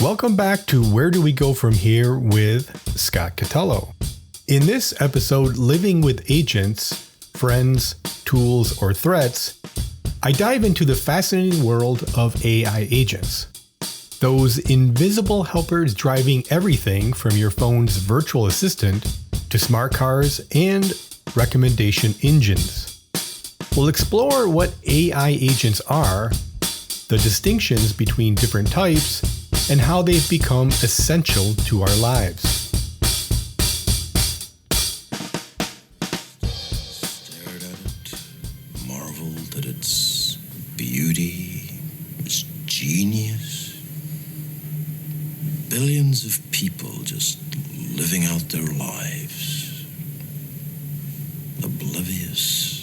Welcome back to Where Do We Go From Here with Scott Catallo. In this episode, Living with Agents, Friends, Tools, or Threats, I dive into the fascinating world of AI agents. Those invisible helpers driving everything from your phone's virtual assistant to smart cars and recommendation engines. We'll explore what AI agents are, the distinctions between different types, and how they've become essential to our lives. Stared at it, marveled at its beauty, its genius. Billions of people just living out their lives, oblivious.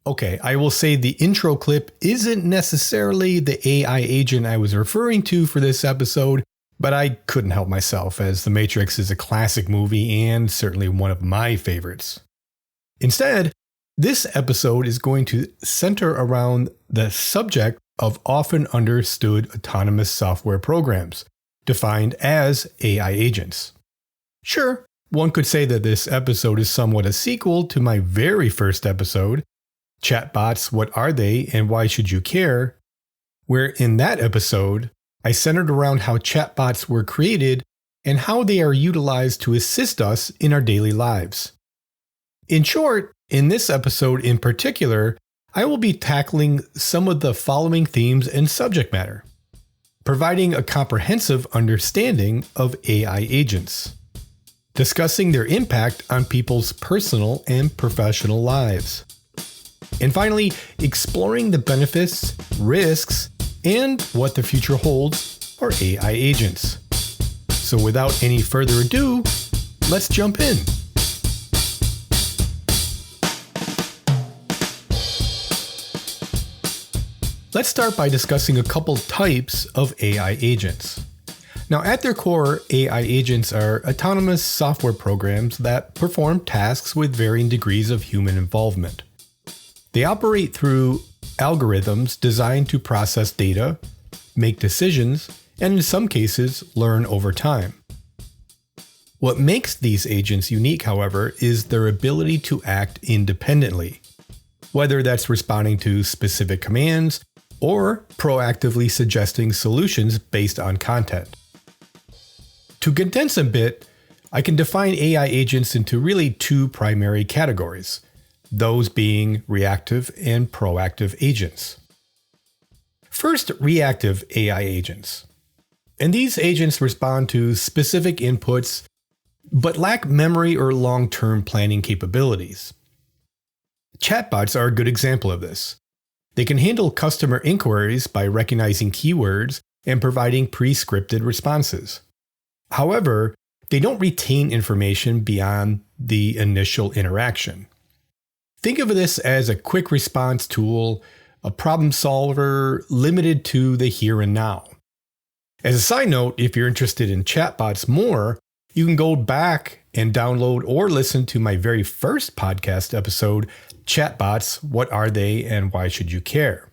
Okay, I will say the intro clip isn't necessarily the AI agent I was referring to for this episode, but I couldn't help myself as The Matrix is a classic movie and certainly one of my favorites. Instead, this episode is going to center around the subject of often understood autonomous software programs, defined as AI agents. Sure, one could say that this episode is somewhat a sequel to my very first episode, Chatbots, What Are They and Why Should You Care?, where in that episode, I centered around how chatbots were created and how they are utilized to assist us in our daily lives. In short, in this episode in particular, I will be tackling some of the following themes and subject matter, providing a comprehensive understanding of AI agents, discussing their impact on people's personal and professional lives, and finally, exploring the benefits, risks, and what the future holds for AI agents. So without any further ado, let's jump in. Let's start by discussing a couple types of AI agents. Now, at their core, AI agents are autonomous software programs that perform tasks with varying degrees of human involvement. They operate through algorithms designed to process data, make decisions, and in some cases, learn over time. What makes these agents unique, however, is their ability to act independently, whether that's responding to specific commands or proactively suggesting solutions based on content. To condense a bit, I can define AI agents into really two primary categories, those being reactive and proactive agents. First, reactive AI agents. And these agents respond to specific inputs, but lack memory or long-term planning capabilities. Chatbots are a good example of this. They can handle customer inquiries by recognizing keywords and providing pre-scripted responses. However, they don't retain information beyond the initial interaction. Think of this as a quick response tool, a problem solver limited to the here and now. As a side note, if you're interested in chatbots more, you can go back and download or listen to my very first podcast episode, Chatbots, What Are They and Why Should You Care?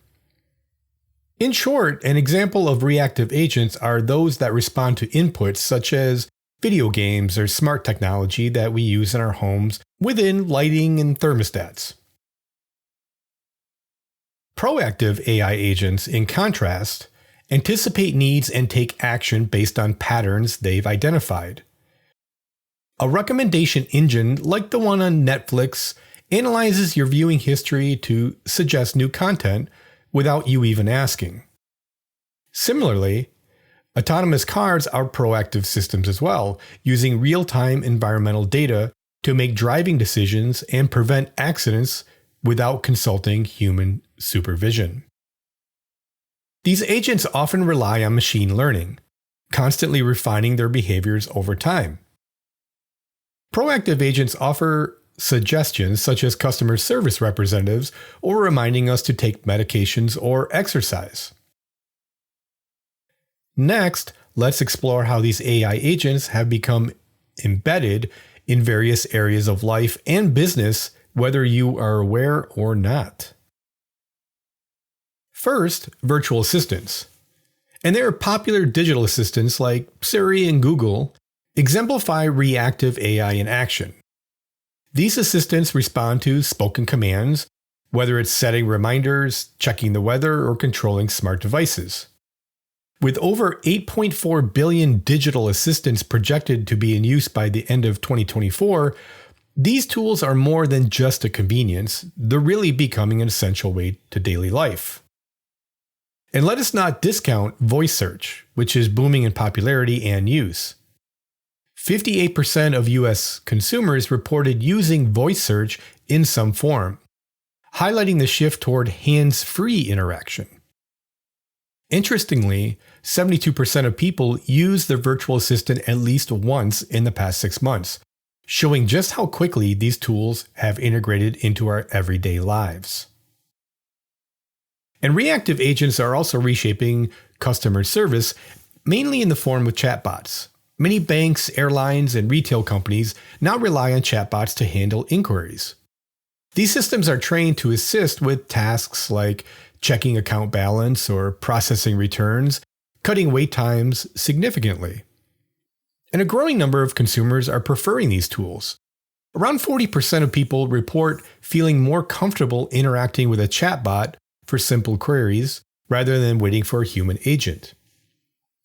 In short, an example of reactive agents are those that respond to inputs such as video games or smart technology that we use in our homes within lighting and thermostats. Proactive AI agents, in contrast, anticipate needs and take action based on patterns they've identified. A recommendation engine like the one on Netflix analyzes your viewing history to suggest new content without you even asking. Similarly, autonomous cars are proactive systems as well, using real-time environmental data to make driving decisions and prevent accidents without consulting human supervision. These agents often rely on machine learning, constantly refining their behaviors over time. Proactive agents offer suggestions such as customer service representatives or reminding us to take medications or exercise. Next, let's explore how these AI agents have become embedded in various areas of life and business, whether you are aware or not. First, virtual assistants. And there are popular digital assistants like Siri and Google exemplify reactive AI in action. These assistants respond to spoken commands, whether it's setting reminders, checking the weather, or controlling smart devices. With over 8.4 billion digital assistants projected to be in use by the end of 2024, these tools are more than just a convenience. They're really becoming an essential way to daily life. And let us not discount voice search, which is booming in popularity and use. 58% of US consumers reported using voice search in some form, highlighting the shift toward hands-free interaction. Interestingly, 72% of people use their virtual assistant at least once in the past 6 months, showing just how quickly these tools have integrated into our everyday lives. And reactive agents are also reshaping customer service, mainly in the form of chatbots. Many banks, airlines, and retail companies now rely on chatbots to handle inquiries. These systems are trained to assist with tasks like checking account balance or processing returns, cutting wait times significantly. And a growing number of consumers are preferring these tools. Around 40% of people report feeling more comfortable interacting with a chatbot for simple queries rather than waiting for a human agent.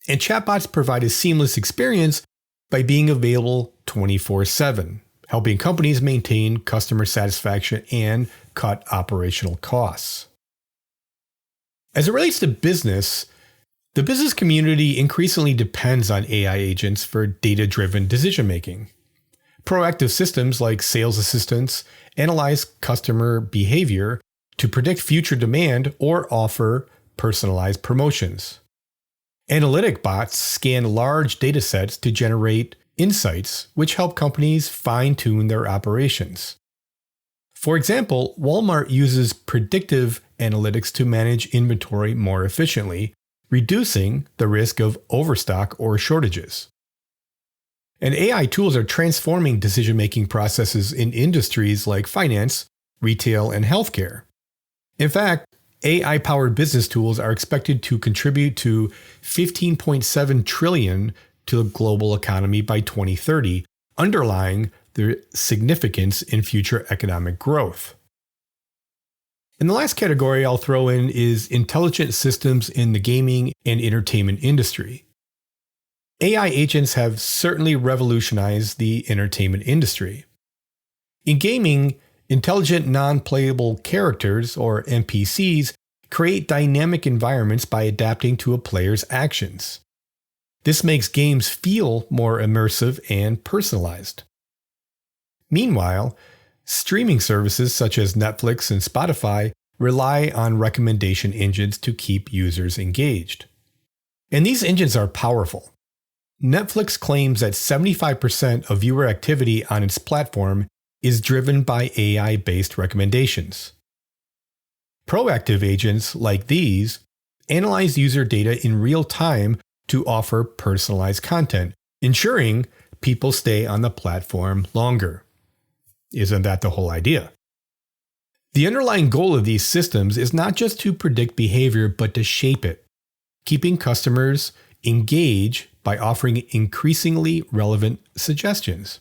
And chatbots provide a seamless experience by being available 24/7, helping companies maintain customer satisfaction and cut operational costs. As it relates to business, the business community increasingly depends on AI agents for data-driven decision-making. Proactive systems like sales assistants analyze customer behavior to predict future demand or offer personalized promotions. Analytic bots scan large data sets to generate insights, which help companies fine-tune their operations. For example, Walmart uses predictive analytics to manage inventory more efficiently, reducing the risk of overstock or shortages. And AI tools are transforming decision-making processes in industries like finance, retail, and healthcare. In fact, AI-powered business tools are expected to contribute to $15.7 trillion to the global economy by 2030, underlying their significance in future economic growth. And the last category I'll throw in is intelligent systems in the gaming and entertainment industry. AI agents have certainly revolutionized the entertainment industry. In gaming, intelligent non-playable characters, or NPCs, create dynamic environments by adapting to a player's actions. This makes games feel more immersive and personalized. Meanwhile, streaming services such as Netflix and Spotify rely on recommendation engines to keep users engaged. And these engines are powerful. Netflix claims that 75% of viewer activity on its platform is driven by AI-based recommendations. Proactive agents like these analyze user data in real time to offer personalized content, ensuring people stay on the platform longer. Isn't that the whole idea? The underlying goal of these systems is not just to predict behavior, but to shape it, keeping customers engaged by offering increasingly relevant suggestions.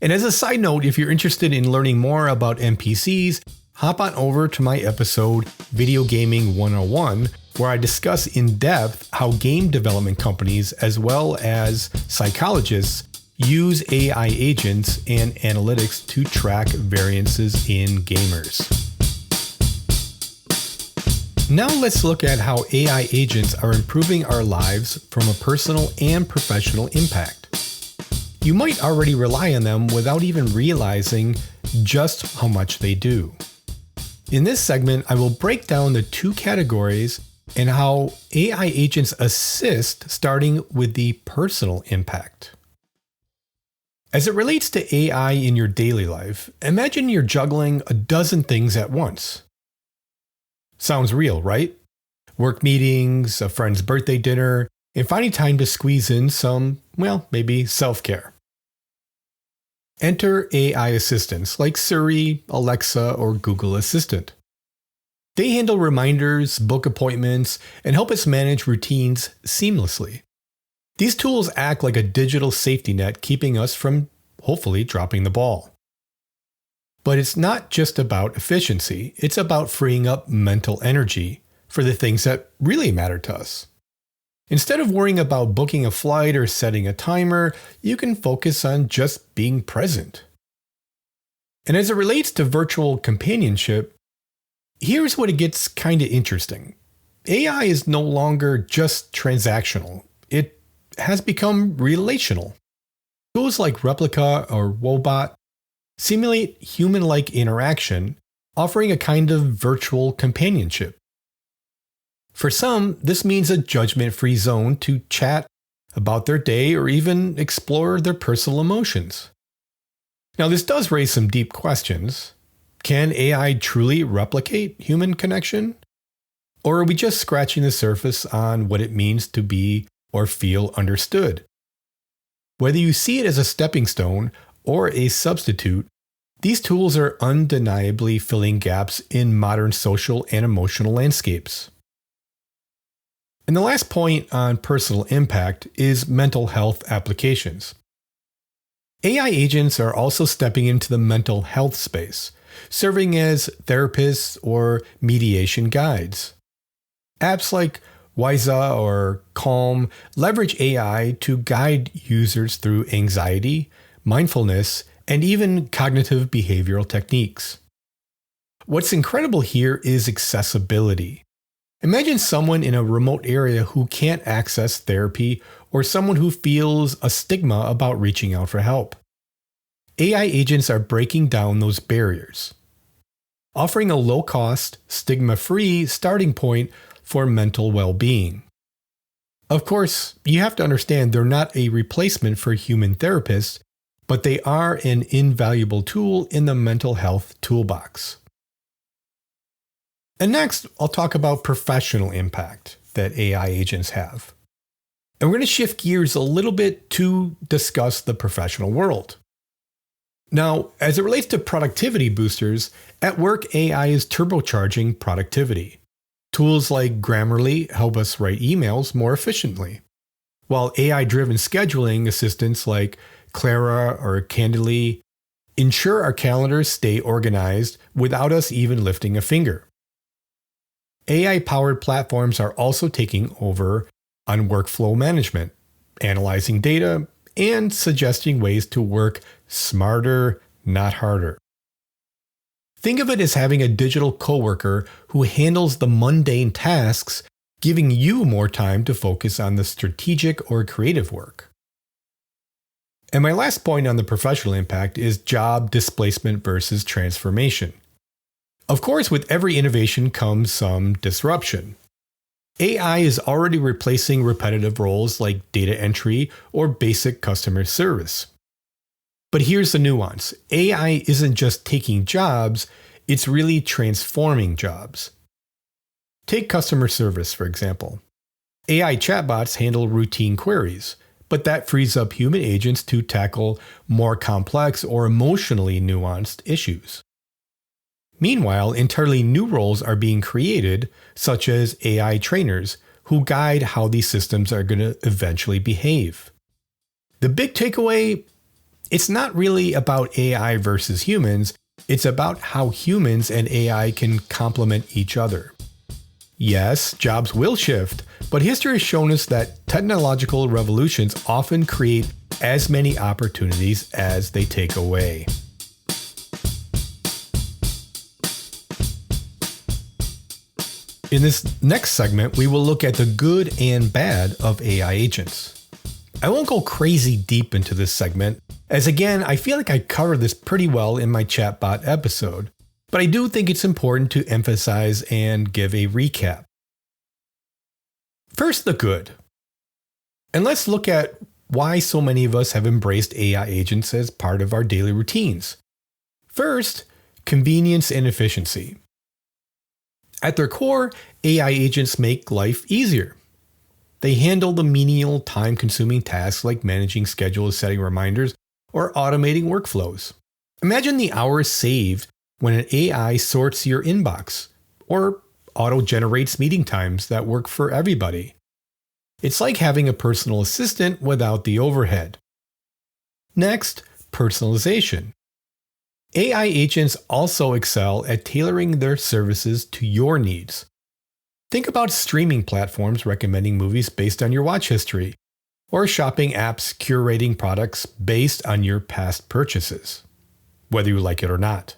And as a side note, if you're interested in learning more about NPCs, hop on over to my episode, Video Gaming 101, where I discuss in depth how game development companies, as well as psychologists, use AI agents and analytics to track variances in gamers. Now let's look at how AI agents are improving our lives from a personal and professional impact. You might already rely on them without even realizing just how much they do. In this segment, I will break down the two categories and how AI agents assist, starting with the personal impact. As it relates to AI in your daily life, imagine you're juggling a dozen things at once. Sounds real, right? Work meetings, a friend's birthday dinner, and finding time to squeeze in some, maybe self-care. Enter AI assistants like Siri, Alexa, or Google Assistant. They handle reminders, book appointments, and help us manage routines seamlessly. These tools act like a digital safety net, keeping us from, hopefully, dropping the ball. But it's not just about efficiency, it's about freeing up mental energy for the things that really matter to us. Instead of worrying about booking a flight or setting a timer, you can focus on just being present. And as it relates to virtual companionship, here's what it gets kind of interesting. AI is no longer just transactional. It has become relational. Tools like Replica or Wobot simulate human-like interaction, offering a kind of virtual companionship. For some, this means a judgment-free zone to chat about their day or even explore their personal emotions. Now, this does raise some deep questions. Can AI truly replicate human connection? Or are we just scratching the surface on what it means to be or feel understood? Whether you see it as a stepping stone or a substitute, these tools are undeniably filling gaps in modern social and emotional landscapes. And the last point on personal impact is mental health applications. AI agents are also stepping into the mental health space, serving as therapists or mediation guides. Apps like Wiza or Calm leverage AI to guide users through anxiety, mindfulness, and even cognitive behavioral techniques. What's incredible here is accessibility. Imagine someone in a remote area who can't access therapy or someone who feels a stigma about reaching out for help. AI agents are breaking down those barriers, offering a low-cost, stigma-free starting point for mental well-being. Of course, you have to understand they're not a replacement for human therapists, but they are an invaluable tool in the mental health toolbox. And next, I'll talk about professional impact that AI agents have. And we're going to shift gears a little bit to discuss the professional world. Now, as it relates to productivity boosters, at work AI is turbocharging productivity. Tools like Grammarly help us write emails more efficiently, while AI-driven scheduling assistants like Clara or Candidly ensure our calendars stay organized without us even lifting a finger. AI-powered platforms are also taking over on workflow management, analyzing data, and suggesting ways to work smarter, not harder. Think of it as having a digital coworker who handles the mundane tasks, giving you more time to focus on the strategic or creative work. And my last point on the professional impact is job displacement versus transformation. Of course, with every innovation comes some disruption. AI is already replacing repetitive roles like data entry or basic customer service. But here's the nuance. AI isn't just taking jobs, it's really transforming jobs. Take customer service, for example. AI chatbots handle routine queries, but that frees up human agents to tackle more complex or emotionally nuanced issues. Meanwhile, entirely new roles are being created, such as AI trainers, who guide how these systems are going to eventually behave. The big takeaway, it's not really about AI versus humans, it's about how humans and AI can complement each other. Yes, jobs will shift, but history has shown us that technological revolutions often create as many opportunities as they take away. In this next segment, we will look at the good and bad of AI agents. I won't go crazy deep into this segment, as again, I feel like I covered this pretty well in my chatbot episode, but I do think it's important to emphasize and give a recap. First, the good. And let's look at why so many of us have embraced AI agents as part of our daily routines. First, convenience and efficiency. At their core, AI agents make life easier. They handle the menial, time-consuming tasks like managing schedules, setting reminders, or automating workflows. Imagine the hours saved when an AI sorts your inbox, or auto-generates meeting times that work for everybody. It's like having a personal assistant without the overhead. Next, personalization. AI agents also excel at tailoring their services to your needs. Think about streaming platforms recommending movies based on your watch history, or shopping apps curating products based on your past purchases, whether you like it or not.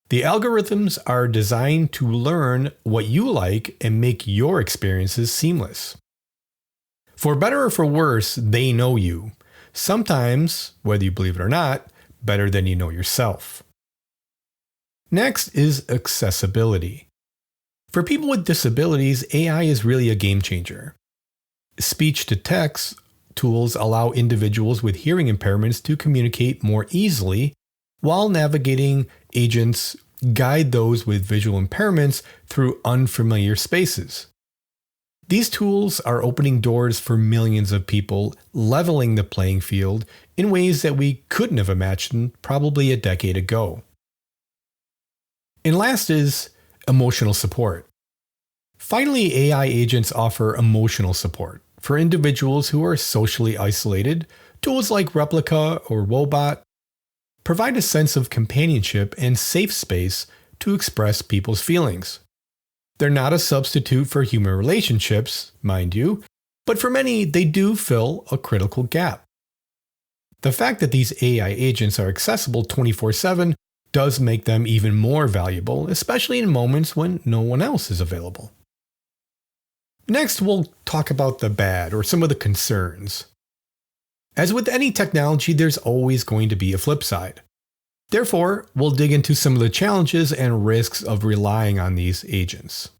The algorithms are designed to learn what you like and make your experiences seamless. For better or for worse, they know you. Sometimes, whether you believe it or not, better than you know yourself. Next is accessibility. For people with disabilities, AI is really a game changer. Speech-to-text tools allow individuals with hearing impairments to communicate more easily, while navigating agents guide those with visual impairments through unfamiliar spaces. These tools are opening doors for millions of people, leveling the playing field in ways that we couldn't have imagined probably a decade ago. And last is emotional support. Finally, AI agents offer emotional support. For individuals who are socially isolated, tools like Replica or Wobot provide a sense of companionship and safe space to express people's feelings. They're not a substitute for human relationships, mind you, but for many, they do fill a critical gap. The fact that these AI agents are accessible 24/7 does make them even more valuable, especially in moments when no one else is available. Next, we'll talk about the bad, or some of the concerns. As with any technology, there's always going to be a flip side. Therefore, we'll dig into some of the challenges and risks of relying on these agents.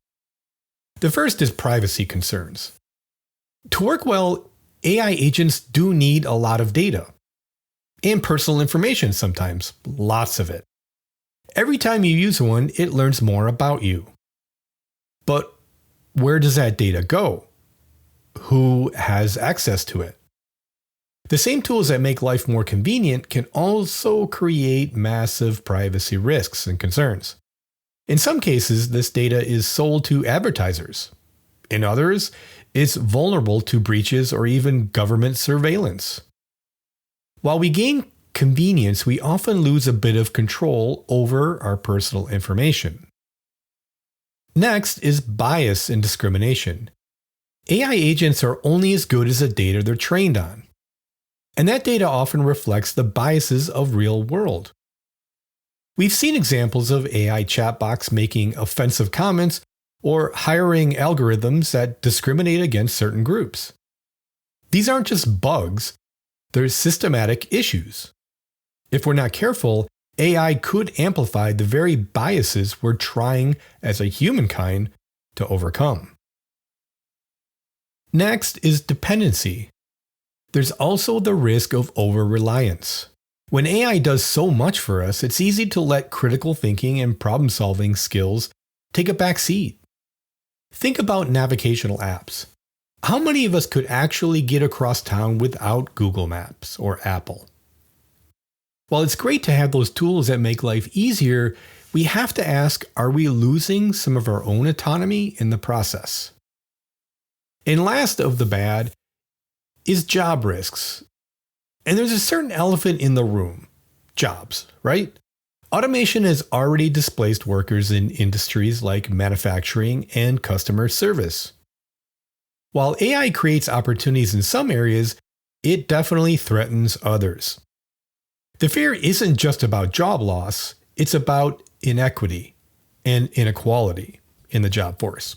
The first is privacy concerns. To work well, AI agents do need a lot of data. And personal information sometimes, lots of it. Every time you use one, it learns more about you. But where does that data go? Who has access to it? The same tools that make life more convenient can also create massive privacy risks and concerns. In some cases, this data is sold to advertisers. In others, it's vulnerable to breaches or even government surveillance. While we gain convenience, we often lose a bit of control over our personal information. Next is bias and discrimination. AI agents are only as good as the data they're trained on. And that data often reflects the biases of real world. We've seen examples of AI chatbots making offensive comments or hiring algorithms that discriminate against certain groups. These aren't just bugs, they're systematic issues. If we're not careful, AI could amplify the very biases we're trying as a humankind to overcome. Next is dependency. There's also the risk of over-reliance. When AI does so much for us, it's easy to let critical thinking and problem-solving skills take a back seat. Think about navigational apps. How many of us could actually get across town without Google Maps or Apple? While it's great to have those tools that make life easier, we have to ask, are we losing some of our own autonomy in the process? And last of the bad is job risks. And there's a certain elephant in the room. Jobs, right? Automation has already displaced workers in industries like manufacturing and customer service. While AI creates opportunities in some areas, it definitely threatens others. The fear isn't just about job loss, it's about inequity and inequality in the job force.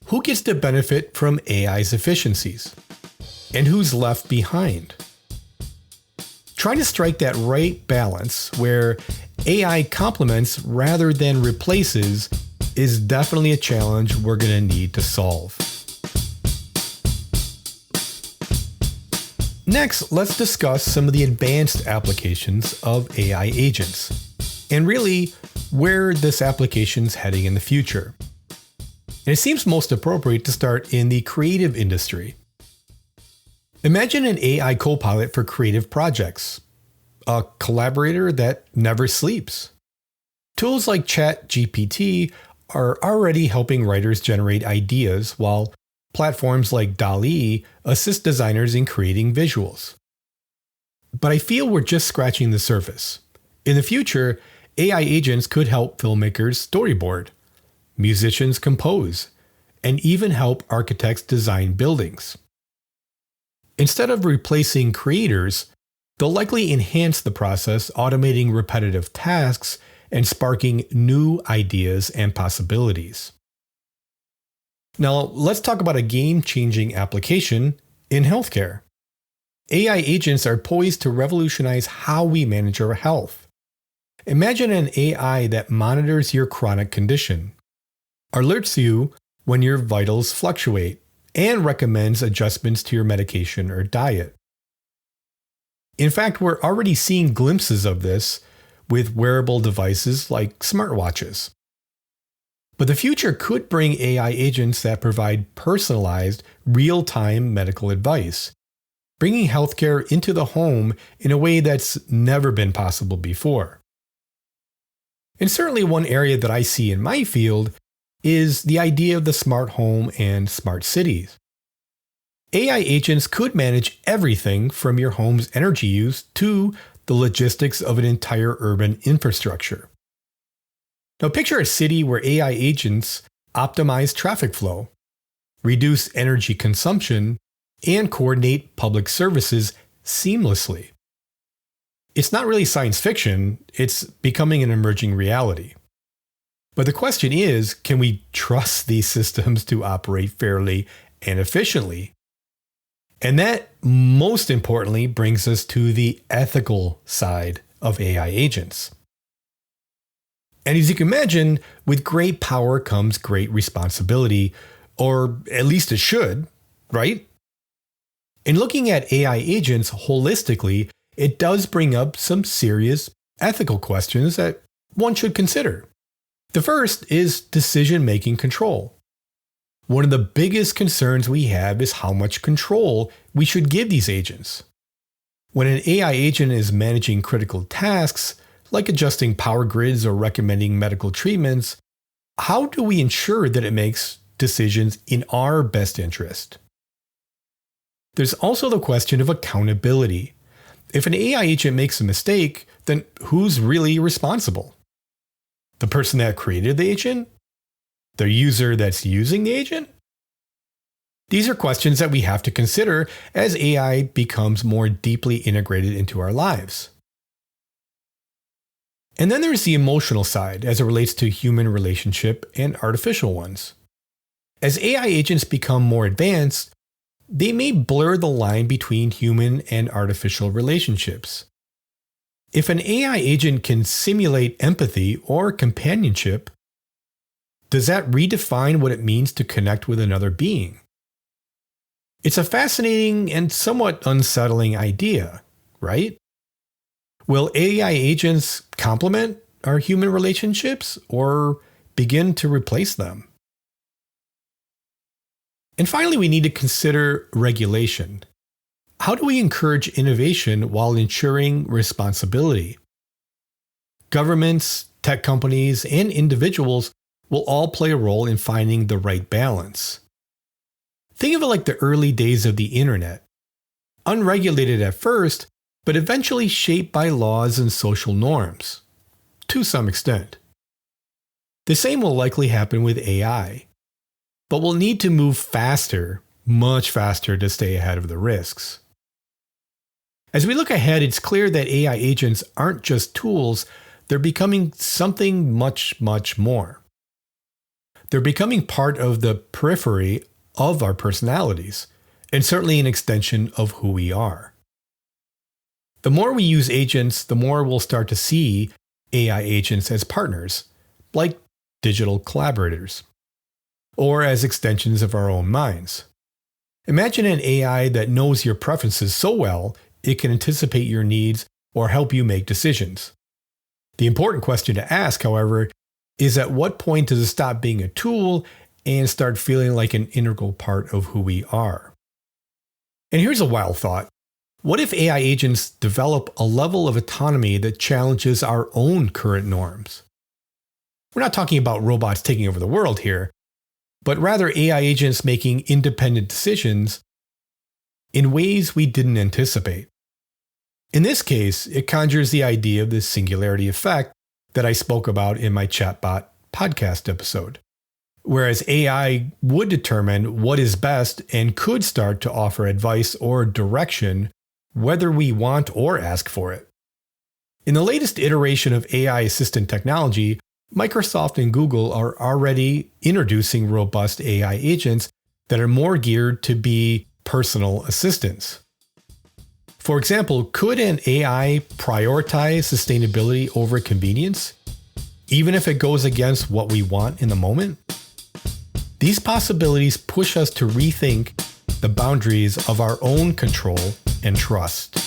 Who gets to benefit from AI's efficiencies? And who's left behind? Trying to strike that right balance where AI complements rather than replaces is definitely a challenge we're going to need to solve. Next, let's discuss some of the advanced applications of AI agents, and really where this application's heading in the future. And it seems most appropriate to start in the creative industry. Imagine an AI co-pilot for creative projects, a collaborator that never sleeps. Tools like ChatGPT are already helping writers generate ideas, while platforms like DALL-E assist designers in creating visuals. But I feel we're just scratching the surface. In the future, AI agents could help filmmakers storyboard, musicians compose, and even help architects design buildings. Instead of replacing creators, they'll likely enhance the process, automating repetitive tasks and sparking new ideas and possibilities. Now, let's talk about a game-changing application in healthcare. AI agents are poised to revolutionize how we manage our health. Imagine an AI that monitors your chronic condition, alerts you when your vitals fluctuate, and recommends adjustments to your medication or diet. In fact, we're already seeing glimpses of this with wearable devices like smartwatches. But the future could bring AI agents that provide personalized, real-time medical advice, bringing healthcare into the home in a way that's never been possible before. And certainly one area that I see in my field is the idea of the smart home and smart cities. AI agents could manage everything from your home's energy use to the logistics of an entire urban infrastructure. Now picture a city where AI agents optimize traffic flow, reduce energy consumption, and coordinate public services seamlessly. It's not really science fiction, it's becoming an emerging reality. But the question is, can we trust these systems to operate fairly and efficiently? And that, most importantly, brings us to the ethical side of AI agents. And as you can imagine, with great power comes great responsibility, or at least it should, right? In looking at AI agents holistically, it does bring up some serious ethical questions that one should consider. The first is decision-making control. One of the biggest concerns we have is how much control we should give these agents. When an AI agent is managing critical tasks, like adjusting power grids or recommending medical treatments, how do we ensure that it makes decisions in our best interest? There's also the question of accountability. If an AI agent makes a mistake, then who's really responsible? The person that created the agent? The user that's using the agent? These are questions that we have to consider as AI becomes more deeply integrated into our lives. And then there's the emotional side as it relates to human relationship and artificial ones. As AI agents become more advanced, they may blur the line between human and artificial relationships. If an AI agent can simulate empathy or companionship, does that redefine what it means to connect with another being? It's a fascinating and somewhat unsettling idea, right? Will AI agents complement our human relationships or begin to replace them? And finally, we need to consider regulation. How do we encourage innovation while ensuring responsibility? Governments, tech companies, and individuals will all play a role in finding the right balance. Think of it like the early days of the internet. Unregulated at first, but eventually shaped by laws and social norms, to some extent. The same will likely happen with AI, but we'll need to move faster, much faster, to stay ahead of the risks. As we look ahead, it's clear that AI agents aren't just tools, they're becoming something much, much more. They're becoming part of the periphery of our personalities, and certainly an extension of who we are. The more we use agents, the more we'll start to see AI agents as partners, like digital collaborators, or as extensions of our own minds. Imagine an AI that knows your preferences so well, it can anticipate your needs or help you make decisions. The important question to ask, however, is at what point does it stop being a tool and start feeling like an integral part of who we are? And here's a wild thought. What if AI agents develop a level of autonomy that challenges our own current norms? We're not talking about robots taking over the world here, but rather AI agents making independent decisions in ways we didn't anticipate. In this case, it conjures the idea of the singularity effect that I spoke about in my chatbot podcast episode. Whereas AI would determine what is best and could start to offer advice or direction whether we want or ask for it. In the latest iteration of AI assistant technology, Microsoft and Google are already introducing robust AI agents that are more geared to be personal assistants. For example, could an AI prioritize sustainability over convenience, even if it goes against what we want in the moment? These possibilities push us to rethink the boundaries of our own control and trust.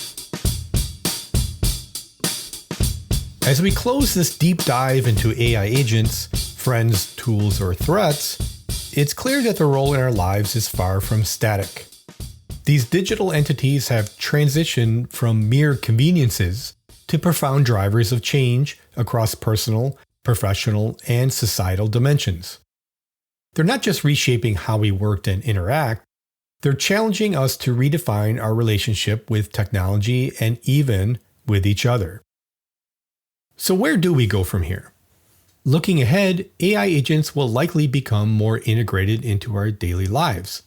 As we close this deep dive into AI agents, friends, tools, or threats, it's clear that their role in our lives is far from static. These digital entities have transitioned from mere conveniences to profound drivers of change across personal, professional, and societal dimensions. They're not just reshaping how we work and interact, they're challenging us to redefine our relationship with technology and even with each other. So where do we go from here? Looking ahead, AI agents will likely become more integrated into our daily lives,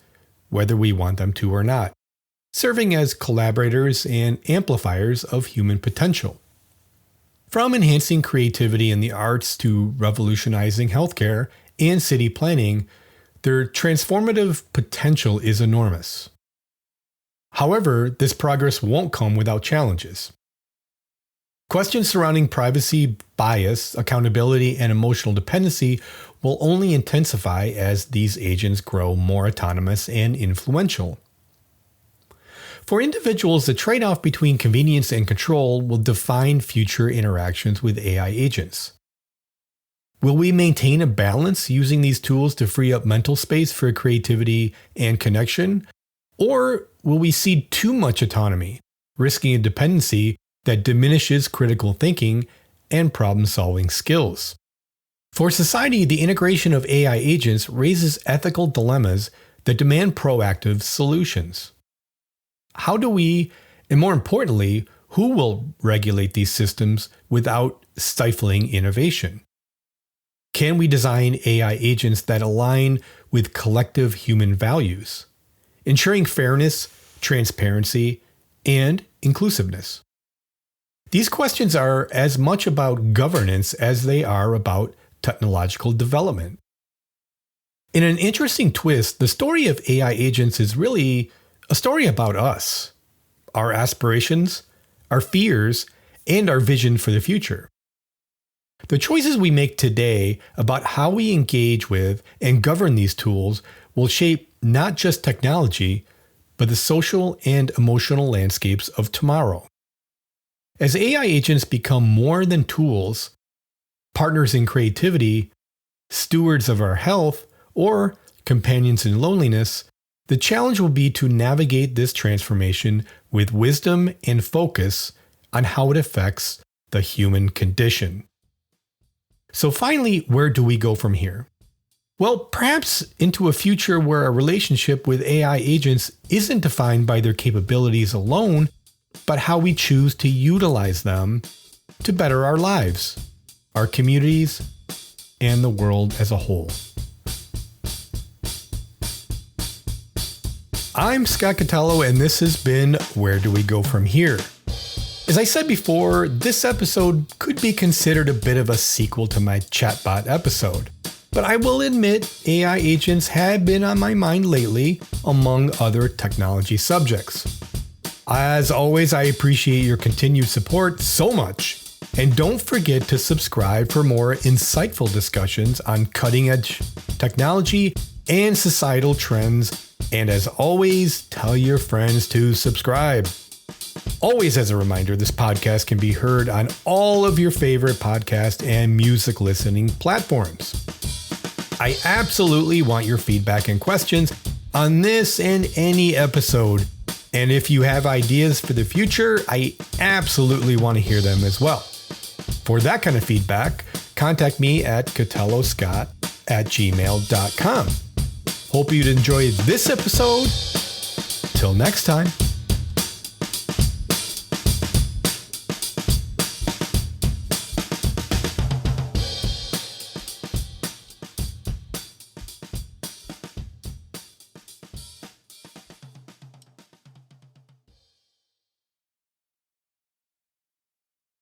whether we want them to or not, serving as collaborators and amplifiers of human potential. From enhancing creativity in the arts to revolutionizing healthcare and city planning, their transformative potential is enormous. However, this progress won't come without challenges. Questions surrounding privacy, bias, accountability, and emotional dependency will only intensify as these agents grow more autonomous and influential. For individuals, the trade-off between convenience and control will define future interactions with AI agents. Will we maintain a balance using these tools to free up mental space for creativity and connection? Or will we cede too much autonomy, risking a dependency that diminishes critical thinking and problem-solving skills? For society, the integration of AI agents raises ethical dilemmas that demand proactive solutions. How do we, and more importantly, who will regulate these systems without stifling innovation? Can we design AI agents that align with collective human values, ensuring fairness, transparency, and inclusiveness? These questions are as much about governance as they are about technological development. In an interesting twist, the story of AI agents is really a story about us, our aspirations, our fears, and our vision for the future. The choices we make today about how we engage with and govern these tools will shape not just technology, but the social and emotional landscapes of tomorrow. As AI agents become more than tools, partners in creativity, stewards of our health, or companions in loneliness, the challenge will be to navigate this transformation with wisdom and focus on how it affects the human condition. So finally, where do we go from here? Well, perhaps into a future where our relationship with AI agents isn't defined by their capabilities alone, but how we choose to utilize them to better our lives, our communities, and the world as a whole. I'm Scott Catallo, and this has been Where Do We Go From Here? As I said before, this episode could be considered a bit of a sequel to my chatbot episode. But I will admit AI agents have been on my mind lately, among other technology subjects. As always, I appreciate your continued support so much. And don't forget to subscribe for more insightful discussions on cutting-edge technology and societal trends. And as always, tell your friends to subscribe. Always as a reminder, this podcast can be heard on all of your favorite podcast and music listening platforms. I absolutely want your feedback and questions on this and any episode. And if you have ideas for the future, I absolutely want to hear them as well. For that kind of feedback, contact me at catalloscott@gmail.com. Hope you'd enjoy this episode. Till next time.